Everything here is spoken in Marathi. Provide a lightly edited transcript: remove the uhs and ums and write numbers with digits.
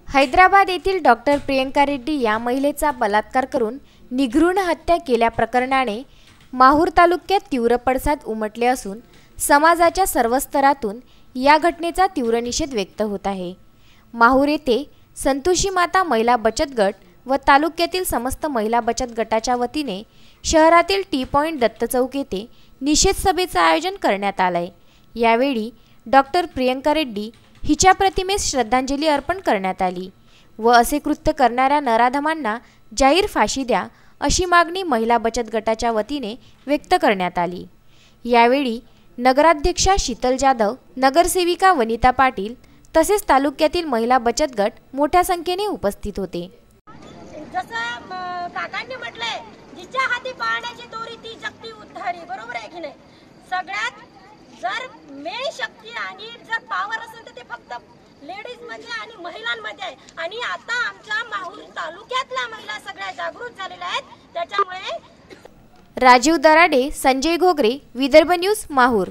हैदराबाद येथील डॉक्टर प्रियंका रेड्डी या महिलेचा बलात्कार करून निघृण हत्या केल्या प्रकरणाने माहूर तालुक्यात तीव्र पडसाद उमटले असून समाजाच्या सर्व स्तरातून या घटनेचा तीव्र निषेध व्यक्त होत आहे। माहूर येथे संतोषी माता महिला बचत गट व तालुक्यातील समस्त महिला बचत गटाच्या वतीने शहरातील टी पॉइंट दत्त चौक येथे निषेध सभेचे आयोजन करण्यात आले आहे। यावेळी डॉक्टर प्रियंका रेड्डी हिच्या प्रतिमेस श्रद्धांजली अर्पण करण्यात आली व असे कृत्य करणाऱ्या नराधमांना जाहीर फाशी द्या अशी मागणी महिला बचत गटाच्या वतीने व्यक्त करण्यात आली। यावेळी नगराध्यक्षा शीतल जाधव, नगरसेविका वनिता पाटील तसेच तालुक्यातील महिला बचत गट मोठ्या संख्येने उपस्थित होते। जसं काकांनी म्हटलंय, जिच्या हाती पाळण्याची दोरी ती जगती उद्धारी, बरोबर आहे की नाही? सगळ्यात जर मेन शक्ती आणि जर पॉवर असेल तर ते फक्त लेडीज मध्ये आणि महिलांमध्ये आहे। आणि आता आमच्या माहूर तालुक्यातल्या महिला सगळ्या जागृत झालेल्या आहेत। त्याच्यामुळे राजीव दराडे, संजय घोगरे, विदर्भ न्यूज, माहूर।